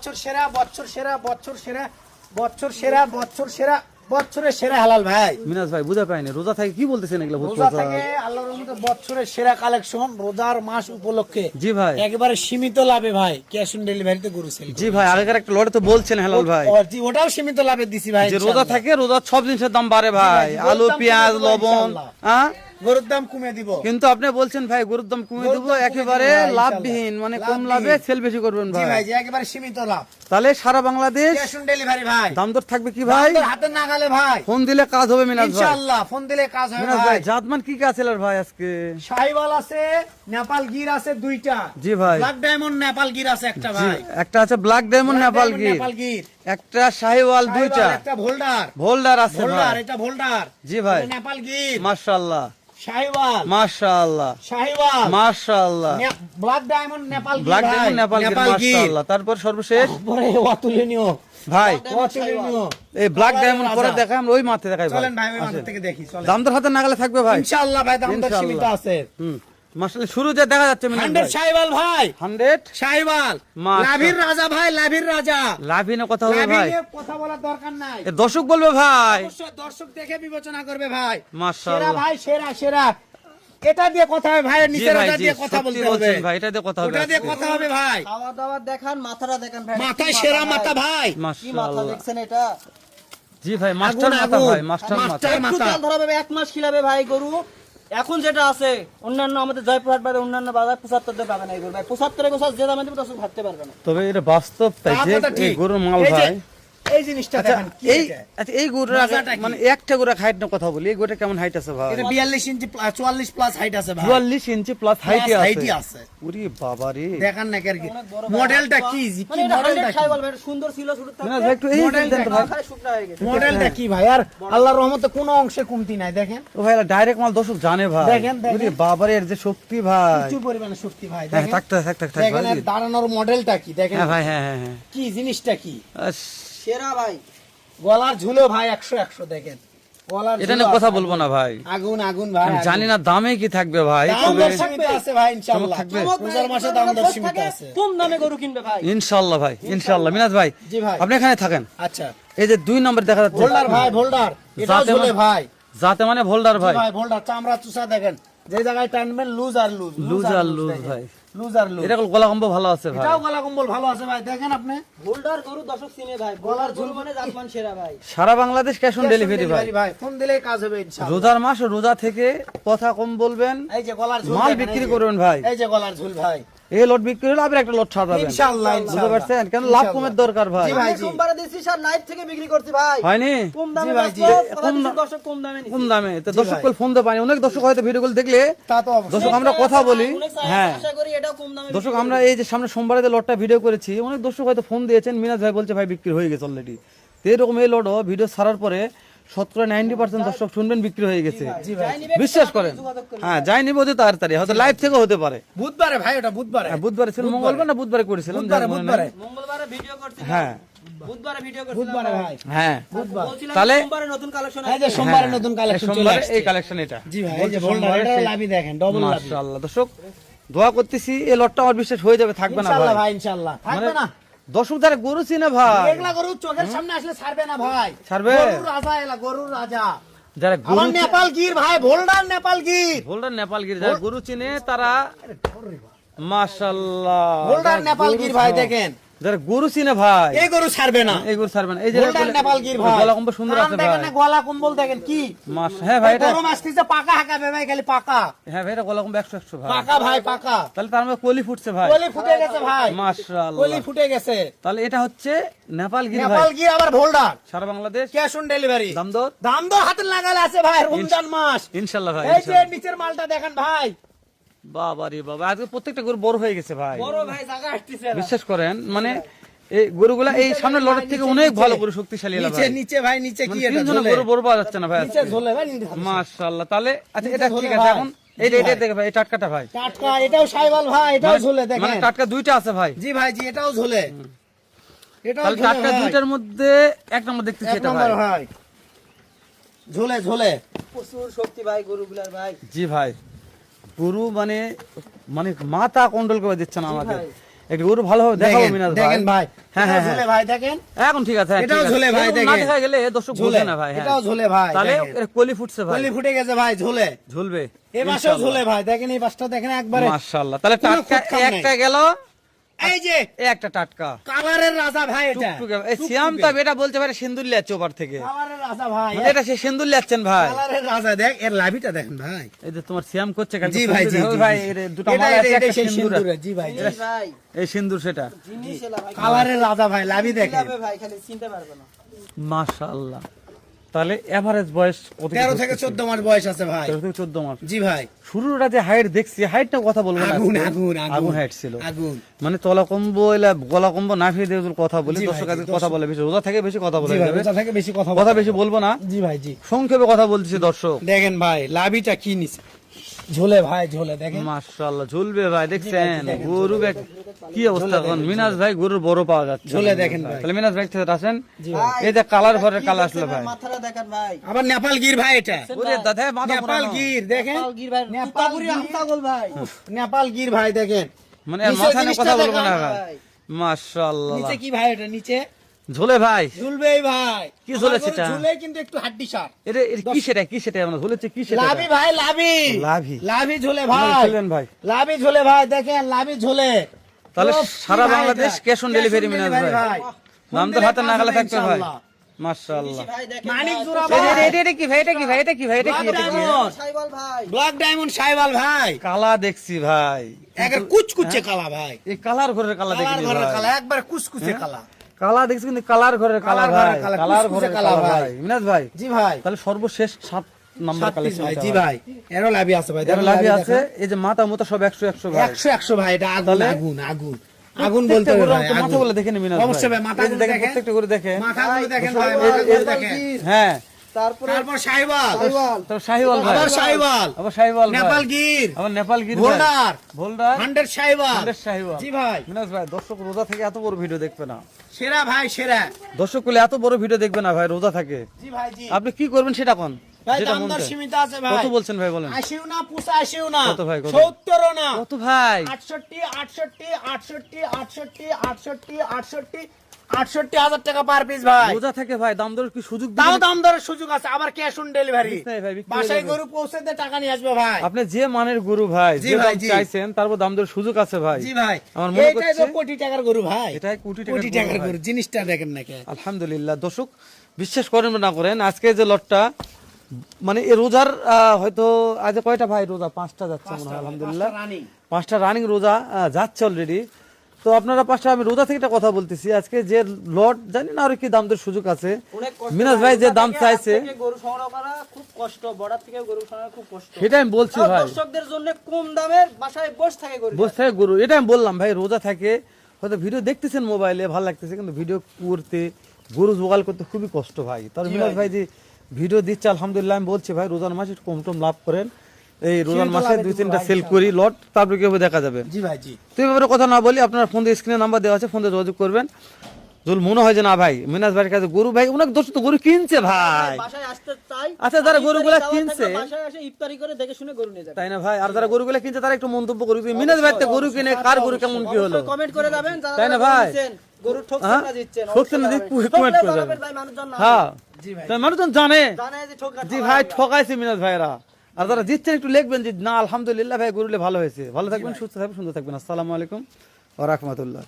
বছর সেরা বছর সেরা বছর সেরা বছর সেরা বছর সেরা বছরের সেরা হালাল ভাই। মিনাজ ভাই বুঝা পাইনি, রোজা থাকে কি বলতেছেন এগুলো? রোজা থেকে আল্লাহর রহমতে বছরের সেরা কালেকশন রোজার মাস উপলক্ষে। জি ভাই, একেবারে সীমিত লাভে ভাই, ক্যাশ অন ডেলিভারিতে গরু সেল। জি ভাই, আগেকার একটা লড়ে তো বলছেন হেলাল ভাই, জি ওটাও সীমিত লাভে দিছি ভাই। যে রোজা থাকে রোজার সব জিনিসের দাম বাড়ে ভাই, আলু পেঁয়াজ লবণ, হ্যাঁ গরুর দাম কমিয়ে দিব। কিন্তু আপনি বলছেন ভাই গরুর দাম কমিয়ে দেবো, একেবারে লাভবিহীন, মানে কম লাভে সেল বেশি করবেন জি ভাই। ভাই, জি একেবারে সীমিত লাভ। তাহলে সারা বাংলাদেশ ক্যাশ অন ডেলিভারি ভাই। দাম দর থাকবে কি ভাই? হাতে নাগালে ভাই, ফোন দিলে কাজ হবে মিনাজ ভাই, ইনশাআল্লাহ ফোন দিলে কাজ হবে মিনাজ ভাই। ভাই। জাতমান কি কি আছে ভাই আজকে? শাহিওয়াল আছে, নেপাল গির আছে দুইটা। জি ভাই, ব্ল্যাক ডায়মন্ড নেপাল গির আছে একটা ভাই। একটা আছে ব্ল্যাক ডায়মন্ড নেপাল গির, একটা শাহিওয়াল দুইটা, একটা ভোল্ডার ভোল্ডার আছে ভোল্ডার, ভাই। এটা ভোল্ডার। জি ভাই, এটা নেপাল গির, মাশাআল্লাহ শাহিওয়াল মাশাআল্লাহ শাহিওয়াল মাশাআল্লাহ, black diamond Nepal Gir black ভাই, ডায়মন্ড নেপাল গির, মাশাআল্লাহ। তারপর সর্বশেষ পরে অতুলনীয় ভাই, অতুলনীয়। এই ব্ল্যাক ডায়মন্ড পরে দেখাই, আমরা ওই মাঠে দেখাই ভাই। চলেন ভাই ওই মাঠ থেকে দেখি, চলেন। দাম দর হাতে নাগালে থাকবে ভাই ইনশাআল্লাহ ভাই, দাম দর ইনশাআল্লাহ। সীমিত আছে। মাশাআল্লাহ, শুরু যে দেখা যাচ্ছে মিনাজ 100 ভাই, শাহিওয়াল ভাই, 100 শাহিওয়াল মাশাআল্লাহ। লাভির রাজা ভাই, লাভির রাজা। লাভিনে কথা হবে লাভি ভাই, নিয়ে কথা বলার দরকার নাই, এ দর্শক বলবে ভাই, অবশ্যই দর্শক দেখে বিবেচনা করবে ভাই। মাশাআল্লাহ। সেরা ভাই, সেরা সেরা। এটা দিয়ে কথা হবে ভাই, জি নিচের ভাই, ওটা জি, দিয়ে কথা সত্যি বলতে হবে বলছেন ভাই, এটা দিয়ে কথা হবে ওটা দিয়ে আজকে। কথা হবে ভাই। খাওয়া দাওয়া দেখান, মাথাটা দেখান ভাই। মাথায় সেরা মাথা ভাই, কি মাথা মাশাআল্লাহ। দেখছেন এটা? জি ভাই, মাস্টার আগুন, মাথা আগুন। ভাই, মাস্টার মাথা। মাস্টার একটু মাথা। তেল ধরাবে, 1 মাস খিলাবে ভাই গরু। এখন যেটা আছে অন্যান্য আমাদের জয়পুরহাট বাজার অন্যান্য বাজার 75 দিয়ে পাবে না এই গরু ভাই। 75 এর গোছা যে দামে দেবে দর্শক ভাবতে পারবে না। তবে এটা বাস্তব তাই তা যে কথা ঠিক। এই গরুর মাল এই যে, ভাই। এই জিনিসটা দেখেন কি এই এটা? আচ্ছা, এই গরুর মজাটা কি? মানে একটা গরুর হাইট না কথা বলি, এই গরুটা কেমন হাইট আছে ভাই? এটা 42 ইঞ্চি 44 প্লাস হাইট আছে ভাই। 44 ইঞ্চি প্লাস হাইটে হাইটই আছে। আছে। ওরে বাবা রে, দেখান না কি অনেক বড় মডেলটা কি, মানে কি এটা মডেলটা 100 কি? খাই বলবে, এটা সুন্দর ছিল শুরু মিনাজ থেকে। ভাই একটু এই মডেলটা দেন তো ভাই। খালি শুকনা হয়ে গেছে। মডেলটা কি ভাই? আর আল্লাহর রহমতে কোনো অংশে কমতি নাই, দেখেন ও ভাই ডাইরেক্ট মাল দর্শক জানে ভাই। দেখেন, দেখেন। ওরে বাবা রে, এর যে শক্তি ভাই। প্রচুর পরিমাণে শক্তি ভাই, হ্যাঁ, দেখেন। থাক দেখেন ভাই। এর দাঁড়ানোর মডেলটা কি দেখেন। হ্যাঁ ভাই, হ্যাঁ হ্যাঁ হ্যাঁ। কি জিনিসটা কি? আস, সেরা ভাই। গলার ঝুলো ভাই 100 দেখেন। গলার এটা ঝুলো নিয়ে কথা আছে। বলবো না ভাই, আগুন আগুন ভাই, আমি আগুন। জানি না দামে কি থাকবে ভাই, দাম তবে দর সীমিত আছে ভাই ইনশাআল্লাহ। থাকবে। রোজার মাসে দাম দর সীমিত আছে। কম দামে গরু কিনবে ভাই। ইনশাআল্লাহ ভাই, ইনশাআল্লাহ। মিনাজ ভাই, জি ভাই। আপনি এখানে থাকেন। আচ্ছা, এই যে 2 নম্বর দেখা যাচ্ছে, ভোল্ডার ভাই, ভোল্ডার। এটাও যাতে ঝুলে ভাই। যাতে মানে ভোল্ডার জি ভাই, ভাই, ভোল্ডার চামড়া চুষা দেখেন। যে জায়গায় টানবেন লুজ আর লুজ, লুজ আর লুজ দেখেন। ভাই। লুজ আর লুজ। এটা গলা কম্বো ভালো আছে ভাই। এটাও গলা কম্বল ভালো আছে ভাই, দেখেন আপনি। হোল্ডার গরু দর্শক চিনে ভাই। গলার ঝুল মানে জাতমান সেরা ভাই। সারা বাংলাদেশ ক্যাশ অন ডেলিভারি ভাই। ভাই ফোন দিলেই কাজ হবে ইনশাআল্লাহ। রোজার মাস, রোজা থেকে কথা কম বলবেন, এই যে গলার ঝুল মাল দেখেন, বিক্রি এই যে। করবেন ভাই। এই যে গলার ঝুল ভাই। এই লট বিক্রি হলে আবার একটা লট ছাড়াবেন, ইনশাআল্লাহ, বুঝতে ইনশাআল্লাহ। পারছেন? কেন লাভ কমের দরকার ভাই। জি ভাই, আমি সোমবারে দিছি স্যার, লাইভ থেকে বিক্রি করছি ভাই। হয়নি কম দামে জি ভাই, জি। দর্শক কম দামে নিছি। কম দামে তো দর্শক ভাই। কল ফোন দিয়ে পানি, অনেক দর্শক হয়তো ভিডিও কল দেখলে তা তো অবশ্যই। দর্শক আমরা কথা বলি। অনেক চাহিদা, হ্যাঁ আশা করি এটাও কম দামে দর্শক, আমরা এই যে সামনে সোমবারে যে লটটা ভিডিও করেছি, অনেক দর্শক হয়তো ফোন দিয়েছেন, মিনাজ ভাই বলছে ভাই বিক্রি হয়ে গেছে অলরেডি। তো এরকম এই লটও ভিডিও ছাড়ার পরে 70-90% দর্শক শুনবেন বিক্রি হয়ে গেছে, বিশ্বাস করেন। হ্যাঁ, যাই নিব অতি তাড়াতাড়ি, হয়তো লাইভ থেকে হতে পারে। বুধবারে ভাই, ওটা বুধবারে। হ্যাঁ, বুধবারে ছিল, মঙ্গলবার না বুধবারে করেছিলাম, বুধবারে, যার মনে নাই। বুধবারে। মঙ্গলবারে ভিডিও করছি, হ্যাঁ বুধবারে ভিডিও করছি বুধবারে ভাই। হ্যাঁ, বলছিলাম তাহলে সোমবারে নতুন কালেকশন এই যে সোমবারে হ্যাঁ, নতুন কালেকশন চলে সোমবারে আসছে। এই কালেকশন এটা। জি ভাই, এই বলছে যে ভোল্ডার, সোমবারে এটাও সেই- লাভি দেখেন, ডবল লাভি। মাশাআল্লাহ। দর্শক দোয়া করতেছি এই লটটা আমার বিশ্বাস হয়ে যাবে, থাকবে না ইনশাআল্লাহ ভাই। ভাই, ইনশাআল্লাহ। থাকবে না। দর্শক যারা গরু চিনে ভাই, এগুলা গরু চোখের সামনে আসলে ছাড়বে না ভাই। ছাড়বে? গরুর রাজা এলা, গরুর রাজা। যারা আমার গরু নেপাল গির ভাই, ভোল্ডার নেপাল গির। ভোল্ডার নেপাল গির, যারা গরু চিনে তারা মাশাআল্লাহ। ভোল্ডার যারা নেপাল গরু গির ভাই চিনে- দেখেন। যারা গরু চিনে ভাই, এই গরু ছাড়বে না। এই গরু ছাড়বেন। এই যে ভোল্ডার নেপাল গির ভাই। গলা কম্বল সুন্দর কান আছে দেখেন ভাই। না, গলা কম্বল দেখেন কি। হ্যাঁ ভাই, এটা গরম আসতেছে, পাকা হাঁকাবে ভাই, খালি পাকা। হ্যাঁ ভাই, এটা গলা কম্বল 100 ভাই। পাকা ভাই, পাকা। তাহলে তার মধ্যে কলি ফুটছে ভাই, কলি ফুটে গেছে ভাই, মাশাআল্লাহ। কলি ফুটে গেছে। তাহলে এটা হচ্ছে নেপাল গির ভাই, নেপাল গির আবার ভোল্ডার, সারা বাংলাদেশ ক্যাশ অন ডেলিভারি। দাম দর দাম দর হাতে লাগালে আছে ভাই, রমজান মাস। ইনশাআল্লাহ ভাই, এই যে ইনশাআল্লাহ। নিচের মালটা দেখেন ভাই, বাবা রে বাবা, আজকে প্রত্যেকটা গরু বড় হয়ে গেছে ভাই, বড় ভাই জায়গা আসতেছে না। বিশ্বাস করেন। মানে এই গরুগুলা এই সামনে লড়াই থেকে অনেক ভালো গরু, শক্তিশালী এলা নিচে ভাই। নিচে ভাই, নিচে কি মানে এটা তিনজনের ঝোলে? গরু বড় পাওয়া যাচ্ছে না ভাই নিচে আজকে। ঝোলে ভাই, মাশাআল্লাহ। তাহলে আচ্ছা, নিচে এটা ঝোলে ঠিক আছে। ভাই। এখন এইটা এটা দেখে ভাই, এই টাটকাটা ভাই, টাটকা, এটাও সাইবাল ভাই, এটাও ঝোলে মানে দেখেন। টাটকা দুইটা আছে ভাই। জি ভাই, জি এটাও ঝোলে, এটাও তাহলে ঝোলে টাটকা ভাই। দুইটার মধ্যে এক নম্বর দেখতেছি এক এটা ভাই। নম্বর ভাই, ঝোলে ঝোলে। প্রচুর শক্তি ভাই গরুগুলার ভাই। জি ভাই, গরু মানে মানে মাথা কন্ট্রোল করে দিচ্ছে না আমাদের। ভাই। একটু গরু ভালোভাবে দেখাবো মিনাজ ভাই। দেখেন ভাই, হ্যাঁ, এটাও হ্যাঁ, ঝুলে ভাই দেখেন, এখন ঠিক আছে, হ্যাঁ, এটাও ঠিক আছে। ঝুলে ভাই, এরকম না দেখেন। দেখা গেলে দর্শক ঝুলে, বুঝবে না ভাই। হ্যাঁ, এটাও ঝুলে ভাই, তাহলে দেখেন। এর কলি ফুটছে ভাই, কলি ফুটে গেছে ভাই, ঝুলে। ঝুলবে এই পাশেও ঝুলে ভাই, দেখেন এই পাশটা দেখেন একবারে। মাশাআল্লাহ। তাহলে কোনো টাটকা খুঁতখাম নেই। একটা গেল, এই যে এই একটা টাটকা কালারের রাজা ভাই, এটা টুকটুকে। এই সিয়াম তো এটা বলতে পারে সিন্দুর লিয়াচ্ছে ওপার থেকে, কালারের রাজা ভাই, মানে এটা সে সিন্দুর লিয়াচ্ছেন ভাই। কালারের রাজা। দেখ এর লাভিটা দেখেন ভাই। এই যে তোমার সিয়াম করছে কালকে জি ভাই, জি, সিন্দুর, জি, ভাই জি। এর দুটো এটা- মালা আছে, এটা- একটা এটা সেই সিন্দুর সিন্দুর, জি ভাই, জিনিস ভাই, এই সিন্দুর সেটা জিনিস এলা ভাই, কালারের রাজা ভাই, লাভি দেখেন। কিভাবে ভাই খালি চিনতে পারবে না। মাশাআল্লাহ। তাহলে এভারেজ বয়স কত? 13 থেকে 14 মাস বয়স আছে ভাই। 13 থেকে 14 মাস। জি ভাই, শুরুটা যে হাইট দেখছি, হাইটটা কথা বলবো না, আগুন আজকে। আগুন আগুন হাইট ছিল, আগুন। মানে তলা কম্বো এলা গলা কম্বো না ফিরে দিয়ে কথা বলি, জি ভাই, দর্শক আজকে জি, কথা বলে বেশি, রোজা থেকে বেশি কথা বলে জি ভাই, যাবে। রোজা থেকে বেশি কথা কথা বলতে বেশি বলবো না, হবে। জি ভাই, জি। সংক্ষেপে কথা বলতেছি দর্শক। দেখেন ভাই লাভিটা কি নিছে, ঝোলে ভাই, ঝোলে দেখেন। মাশাআল্লাহ, ঝুলবে ভাই, দেখছেন গরু কি অবস্থা এখন। মিনাজ ভাই গরুর বড় পাওয়া যাচ্ছে না। ঝুলে দেখেন ভাই। তাহলে মিনাজ ভাই থেকে আসেন, ভাই, এই যে কালার ঘরে কি কালার করছে আসলো ভাই। মাথাটা দেখেন ভাই, আবার নেপাল গির ভাই, এটা ওরে দাদা মাথা নেপাল পুরানো। গির দেখেন, নেপাল গির ভাই, নেপাল তুতাপুরি গির। আমতাগল ভাই, নেপাল গির ভাই দেখেন। মানে নিচের মাথা নিয়ে জিনিসটা কথা বলবো না দেখান ভাই। ভাই। মাশাআল্লাহ, নিচে কি ভাই, এটা নিচে ঝুলে ভাই। ঝুলবে ভাই। কি ঝুলে আমার গরু সেটা? ঝুলে কিন্তু একটু হাড্ডি সার। এটা কি সেটা, কি সেটা আমরা ঝুলেছে, কি সেটা? লাভি ভাই, লাভি লাভি। লাভি ঝুলে আপনারা ভাই, ঝুলবেন ভাই। লাভি ঝুলে ভাই, দেখেন লাভি ঝুলে। তাহলে ওফ, সারা কি ভাই বাংলাদেশ এটা? Cash on delivery Minaj delivery ভাই। ফোন নাম তো দিলে হাতে নাগালে পাঠাবে থাকবে ভাই। ইনশাআল্লাহ। মাশাআল্লাহ। ভাই দেখেন মানিক ভাই, জোড়া তো- ভাই। এটা কি ভাই, এটা কি ভাই, এটা কি ভাই, এটা কি, এটা কি? ডায়মন্ড। সাইবাল ভাই, ব্ল্যাক ডায়মন্ড সাইবাল ভাই, কালা দেখছি ভাই, একের কুচকুচে কালা ভাই, এই কালার ঘরের কালা কালার দেখি ঘরের ভাই। কালা, একবার কুচকুচে কালা। কালা দেখছি কিন্তু কালার ঘরের কালা কালার ঘরের ভাই, কালা, কালার কুচকুচে ঘরের কালা কালা ভাই। ভাই। মিনাজ ভাই, জি ভাই, তাহলে সর্বশেষ 7 নাম্বার 7 পিস কালেকশন ভাই, জি ভাই, এরও লাভি আছে ভাই, যারা দেখেন লাভি লাভি আছে, এই যে মাথা মতো সব 100 ভাই। 100 ভাই, এটা আগুন তাহলে? আগুন আগুন আগুন বলতে হবে ভাই, মাথা আগুন। বলে দেখেন মিনাজ ভাই। অবশ্যই ভাই, মাথা এই যে দেখেন, দেখেন, প্রত্যেকটা করে দেখেন। মাথাগুলো দেখেন ভাই, সাইবাল, মাথাগুলো দেখেন। গির, হ্যাঁ, তারপরে তারপর সাইবাল, তো শাহিওয়াল ভাই, আবার সাইবাল, আবার শাহিওয়াল ভাই, নেপাল গির, আবার নেপাল গির ভাই, ভোল্ডার, ভোল্ডার, 100 সাইবাল। শাহিওয়াল। জি ভাই, মিনাজ ভাই, দর্শক রোজা থেকে এত বড় ভিডিও দেখবে না, সেরা ভাই, সেরা। দর্শক বলে এত বড় ভিডিও দেখবে না ভাই, রোজা থাকে। জি ভাই, জি আপনি কি করবেন সেটা কোন, ভাই, যেটা দাম মন দর চায়। সীমিত আছে ভাই। কত বলছেন ভাই বলেন? 80 না 85 না, কত ভাই, কত? 70 না, কত ভাই? 68 68 68 68 68 68 68,000 টাকা পার পিস ভাই। রোজা থাকে ভাই, দাম দর কি সুযোগ তাও দিবেন? দাম দরের সুযোগ আছে, আবার ক্যাশ অন ডেলিভারি। বুঝতে ভাই, বিক্রি বাসায় হয়ে যাবে। গরু পৌঁছে দিয়ে টাকা নিয়ে আসবে ভাই। আপনি যে মানের গরু ভাই, জি যে ভাই, দাম জি। চাইছেন তারপর দাম দর সুযোগ আছে ভাই। জি ভাই, আমার মনে এইটাই তো করছে- কোটি টাকার গরু ভাই, এটাই কোটি কোটি টাকার টাকার গরু গরু, ভাই। জিনিসটা দেখেন না কে। আলহামদুলিল্লাহ, দর্শক বিশ্বাস করেন বা না করেন, আজকে যে লটটা মানে এই রোজার হয়তো আজ কয়টা ভাই রোজা? 5টা যাচ্ছে মনে হয়, আলহামদুলিল্লাহ 5টা রানিং রোজা যাচ্ছে অলরেডি। তো আপনারা 5টা, আমি রোজা থেকে একটা কথা বলতেছি, আজকে যে লট জানি না আর কি দাম দর সুযোগ আছে। অনেক কষ্ট মিনাজ ভাই যে দাম থেকে চাইছে হাত থেকে গরু সংগ্রহ করা খুব কষ্ট, বর্ডার থেকে গরু সংগ্রহ খুব কষ্ট। সেটা আমি বলছি তাও ভাই, দর্শকদের জন্য কম দামের বাসায় বসে থাকে গরু। বসে থাকে গরু, এটা আমি বললাম ভাই। রোজা থাকে হয়তো ভিডিও দেখতেছেন মোবাইলে, ভালো লাগতেছে, কিন্তু ভিডিও করতে, গরু জোগাড় করতে খুবই কষ্ট ভাই। তার মিনাজ ভাই যে ভিডিও দিচ্ছে আলহামদুলিল্লাহ, আমি বলছি ভাই রোজার মাসে একটু কম টম লাভ করেন, এই রোজার মাসে 2-3টা সেল করি লট, তারপরে কিভাবে দেখা যাবে। জি ভাই, জি তো এভাবে কথা না বলি, আপনার ফোন দিয়ে স্ক্রিনে নাম্বার দেওয়া আছে, ফোন দিয়ে যোগাযোগ করবেন। যদি মনে হয় যে না ভাই মিনাজ ভাইয়ের কাছে গরু, ভাই অনেক দোস্ত তো গরু কিনছে ভাই, বাসায় আসতে চাই, আচ্ছা, যারা ইফতারি গরুগুলা দাওয়াত কিনছে, থাকলে বাসায় এসে ইফতারি করে দেখে শুনে গরু নিয়ে যাবে। তাই না ভাই? আর যারা গরুগুলা কিনছে তারা একটু মন্তব্য করবে, মিনাজ ভাই তো গরু কিনে কার গরু কেমন কি হলো, কমেন্ট করে যাবেন, যারা তাই না যারা ভাই? কিনছেন, গরু ঠকছেন হ্যাঁ? না জিতছেন, ঠকছেন না অবশ্যই জিত- জানাবেন। comment ঠকলে করে জানাবেন যাবেন। ভাই, মানুষজন না হ্যাঁ, জি ভাই, তাই মানুষজন জানে জানে যে ঠকা জি ভাই ঠকাইছে মিনাজ ভাইরা। আর যারা জিতছেন একটু লিখবেন যে না আলহামদুলিল্লাহ ভাই গরুলে ভালো হয়েছে। ভালো থাকবেন, সুস্থ থাকবেন, সুন্দর থাকবেন। আসসালামু আলাইকুম ওয়া রাহমাতুল্লাহ।